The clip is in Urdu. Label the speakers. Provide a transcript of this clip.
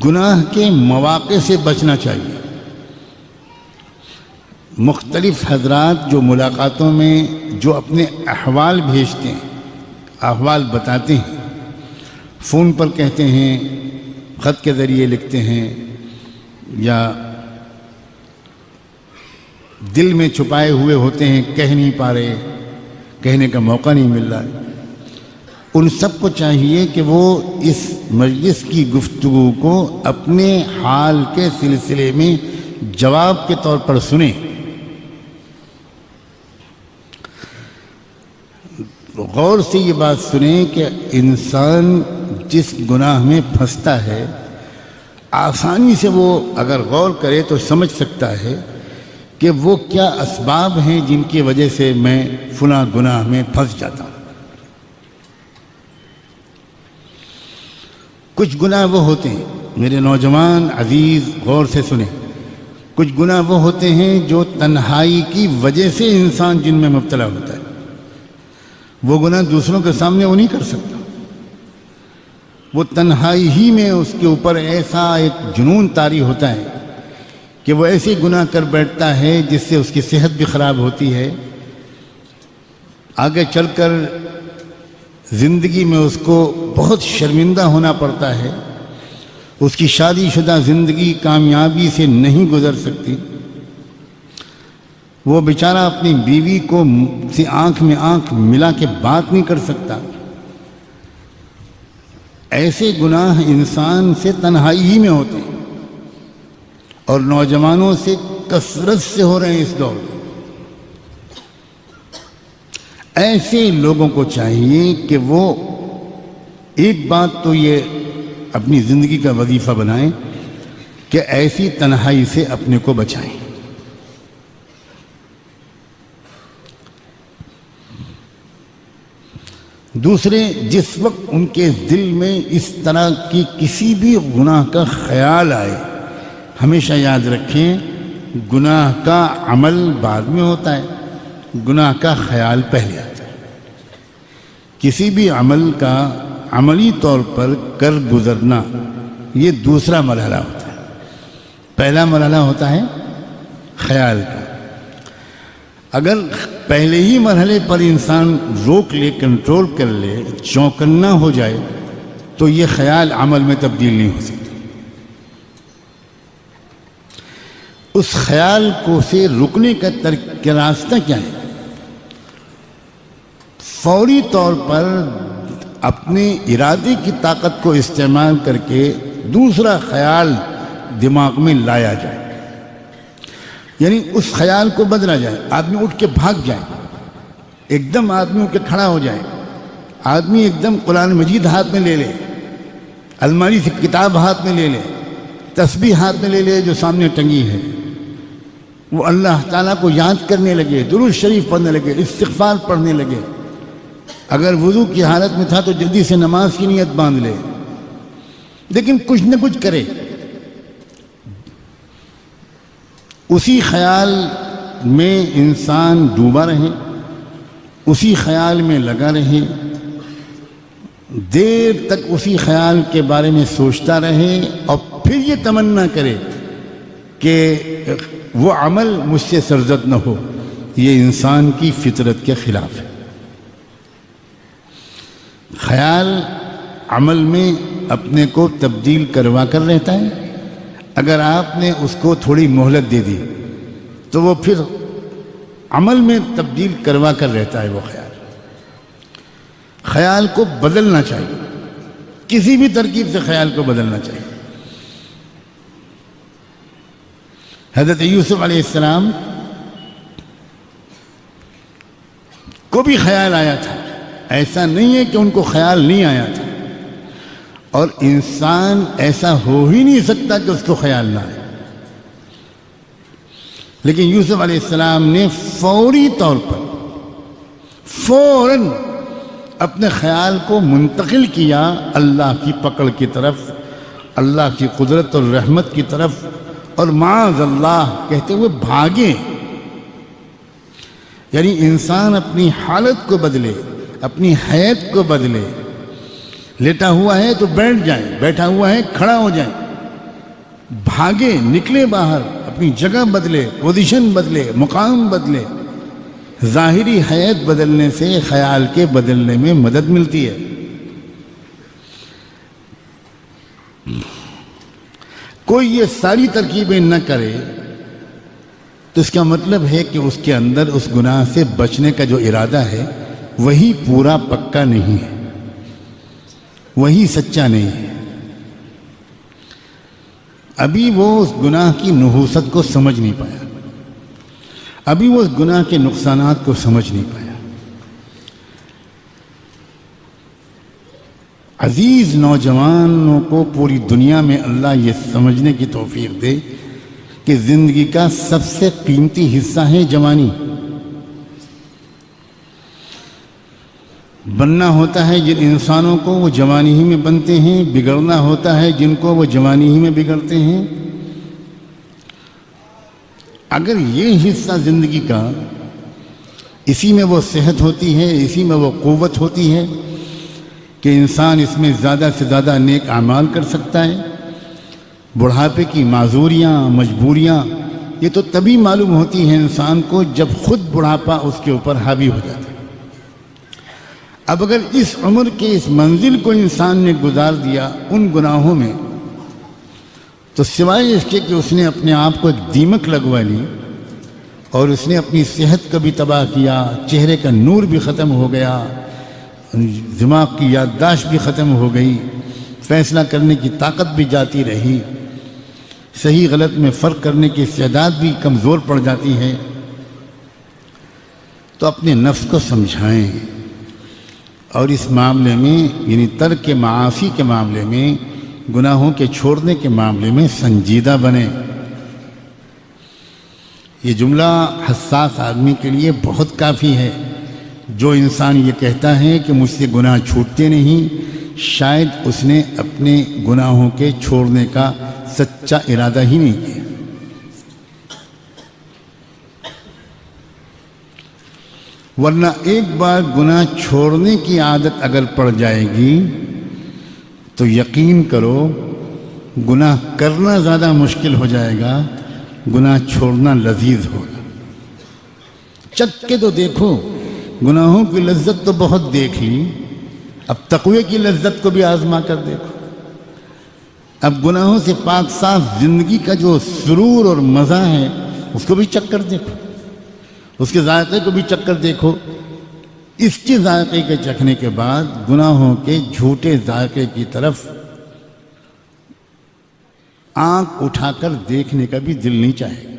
Speaker 1: گناہ کے مواقع سے بچنا چاہیے۔ مختلف حضرات جو ملاقاتوں میں جو اپنے احوال بھیجتے ہیں، احوال بتاتے ہیں، فون پر کہتے ہیں، خط کے ذریعے لکھتے ہیں، یا دل میں چھپائے ہوئے ہوتے ہیں، کہہ نہیں پا رہے، کہنے کا موقع نہیں مل رہا ہے، ان سب کو چاہیے کہ وہ اس مجلس کی گفتگو کو اپنے حال کے سلسلے میں جواب کے طور پر سنیں۔ غور سے یہ بات سنیں کہ انسان جس گناہ میں پھنستا ہے، آسانی سے وہ اگر غور کرے تو سمجھ سکتا ہے کہ وہ کیا اسباب ہیں جن کی وجہ سے میں فلاں گناہ میں پھنس جاتا ہوں۔ کچھ گناہ وہ ہوتے ہیں، میرے نوجوان عزیز غور سے سنیں، کچھ گناہ وہ ہوتے ہیں جو تنہائی کی وجہ سے انسان جن میں مبتلا ہوتا ہے۔ وہ گناہ دوسروں کے سامنے وہ نہیں کر سکتا، وہ تنہائی ہی میں اس کے اوپر ایسا ایک جنون طاری ہوتا ہے کہ وہ ایسے گناہ کر بیٹھتا ہے جس سے اس کی صحت بھی خراب ہوتی ہے، آگے چل کر زندگی میں اس کو بہت شرمندہ ہونا پڑتا ہے، اس کی شادی شدہ زندگی کامیابی سے نہیں گزر سکتی، وہ بیچارہ اپنی بیوی کو سے آنکھ میں آنکھ ملا کے بات نہیں کر سکتا۔ ایسے گناہ انسان سے تنہائی ہی میں ہوتے ہیں، اور نوجوانوں سے کثرت سے ہو رہے ہیں اس دور میں۔ ایسے لوگوں کو چاہیے کہ وہ ایک بات تو یہ اپنی زندگی کا وظیفہ بنائیں کہ ایسی تنہائی سے اپنے کو بچائیں۔ دوسرے، جس وقت ان کے دل میں اس طرح کی کسی بھی گناہ کا خیال آئے، ہمیشہ یاد رکھیں گناہ کا عمل بعد میں ہوتا ہے، گناہ کا خیال پہلے آتا ہے۔ کسی بھی عمل کا عملی طور پر کر گزرنا یہ دوسرا مرحلہ ہوتا ہے، پہلا مرحلہ ہوتا ہے خیال کا۔ اگر پہلے ہی مرحلے پر انسان روک لے، کنٹرول کر لے، چوکنا ہو جائے تو یہ خیال عمل میں تبدیل نہیں ہو سکتا۔ اس خیال کو سے رکنے کا راستہ کیا ہے؟ فوری طور پر اپنے ارادے کی طاقت کو استعمال کر کے دوسرا خیال دماغ میں لایا جائے، یعنی اس خیال کو بدلا جائے۔ آدمی اٹھ کے بھاگ جائے، ایک دم آدمی اٹھ کے کھڑا ہو جائے، آدمی ایک دم قرآن مجید ہاتھ میں لے لے، الماری سے کتاب ہاتھ میں لے لے، تسبیح ہاتھ میں لے لے جو سامنے ٹنگی ہے، وہ اللہ تعالیٰ کو یاد کرنے لگے، درود شریف پڑھنے لگے، استغفار پڑھنے لگے۔ اگر وضو کی حالت میں تھا تو جلدی سے نماز کی نیت باندھ لے، لیکن کچھ نہ کچھ کرے، اسی خیال میں انسان ڈوبا رہے، اسی خیال میں لگا رہے، دیر تک اسی خیال کے بارے میں سوچتا رہے، اور پھر یہ تمنا کرے کہ وہ عمل مجھ سے سرزد نہ ہو، یہ انسان کی فطرت کے خلاف ہے۔ خیال عمل میں اپنے کو تبدیل کروا کر رہتا ہے، اگر آپ نے اس کو تھوڑی مہلت دے دی تو وہ پھر عمل میں تبدیل کروا کر رہتا ہے۔ وہ خیال کو بدلنا چاہیے، کسی بھی ترکیب سے خیال کو بدلنا چاہیے۔ حضرت یوسف علیہ السلام کو بھی خیال آیا تھا، ایسا نہیں ہے کہ ان کو خیال نہیں آیا تھا، اور انسان ایسا ہو ہی نہیں سکتا کہ اس کو خیال نہ آئے، لیکن یوسف علیہ السلام نے فوری طور پر فوراً اپنے خیال کو منتقل کیا اللہ کی پکڑ کی طرف، اللہ کی قدرت اور رحمت کی طرف، اور معاذ اللہ کہتے ہوئے بھاگے۔ یعنی انسان اپنی حالت کو بدلے، اپنی حیت کو بدلے، لیٹا ہوا ہے تو بیٹھ جائیں، بیٹھا ہوا ہے کھڑا ہو جائیں، بھاگے، نکلے باہر، اپنی جگہ بدلے، پوزیشن بدلے، مقام بدلے۔ ظاہری حیت بدلنے سے خیال کے بدلنے میں مدد ملتی ہے۔ کوئی یہ ساری ترکیبیں نہ کرے تو اس کا مطلب ہے کہ اس کے اندر اس گناہ سے بچنے کا جو ارادہ ہے وہی پورا پکا نہیں ہے، وہی سچا نہیں ہے۔ ابھی وہ اس گناہ کی نحوست کو سمجھ نہیں پایا، ابھی وہ اس گناہ کے نقصانات کو سمجھ نہیں پایا۔ عزیز نوجوانوں کو پوری دنیا میں اللہ یہ سمجھنے کی توفیق دے کہ زندگی کا سب سے قیمتی حصہ ہے جوانی۔ بننا ہوتا ہے جن انسانوں کو وہ جوانی ہی میں بنتے ہیں، بگڑنا ہوتا ہے جن کو وہ جوانی ہی میں بگڑتے ہیں۔ اگر یہ حصہ زندگی کا، اسی میں وہ صحت ہوتی ہے، اسی میں وہ قوت ہوتی ہے کہ انسان اس میں زیادہ سے زیادہ نیک اعمال کر سکتا ہے۔ بڑھاپے کی معذوریاں، مجبوریاں یہ تو تبھی معلوم ہوتی ہیں انسان کو جب خود بڑھاپا اس کے اوپر حاوی ہو جاتا ہے۔ اب اگر اس عمر کے اس منزل کو انسان نے گزار دیا ان گناہوں میں، تو سوائے اس کے کہ اس نے اپنے آپ کو ایک دیمک لگوا لی اور اس نے اپنی صحت کو بھی تباہ کیا، چہرے کا نور بھی ختم ہو گیا، دماغ کی یادداشت بھی ختم ہو گئی، فیصلہ کرنے کی طاقت بھی جاتی رہی، صحیح غلط میں فرق کرنے کی استعداد بھی کمزور پڑ جاتی ہے، تو اپنے نفس کو سمجھائیں اور اس معاملے میں یعنی ترک معاصی کے معاملے میں، گناہوں کے چھوڑنے کے معاملے میں سنجیدہ بنیں۔ یہ جملہ حساس آدمی کے لیے بہت کافی ہے۔ جو انسان یہ کہتا ہے کہ مجھ سے گناہ چھوٹتے نہیں، شاید اس نے اپنے گناہوں کے چھوڑنے کا سچا ارادہ ہی نہیں کیا۔ ورنہ ایک بار گناہ چھوڑنے کی عادت اگر پڑ جائے گی تو یقین کرو گناہ کرنا زیادہ مشکل ہو جائے گا، گناہ چھوڑنا لذیذ ہوگا۔ چکھ کے تو دیکھو، گناہوں کی لذت تو بہت دیکھ لی، اب تقوی کی لذت کو بھی آزما کر دیکھو۔ اب گناہوں سے پاک صاف زندگی کا جو سرور اور مزہ ہے اس کو بھی چکھ کر دیکھو، اس کے ذائقے کو بھی چکھ کر دیکھو۔ اس کے ذائقے کے چکھنے کے بعد گناہوں کے جھوٹے ذائقے کی طرف آنکھ اٹھا کر دیکھنے کا بھی دل نہیں چاہے گا۔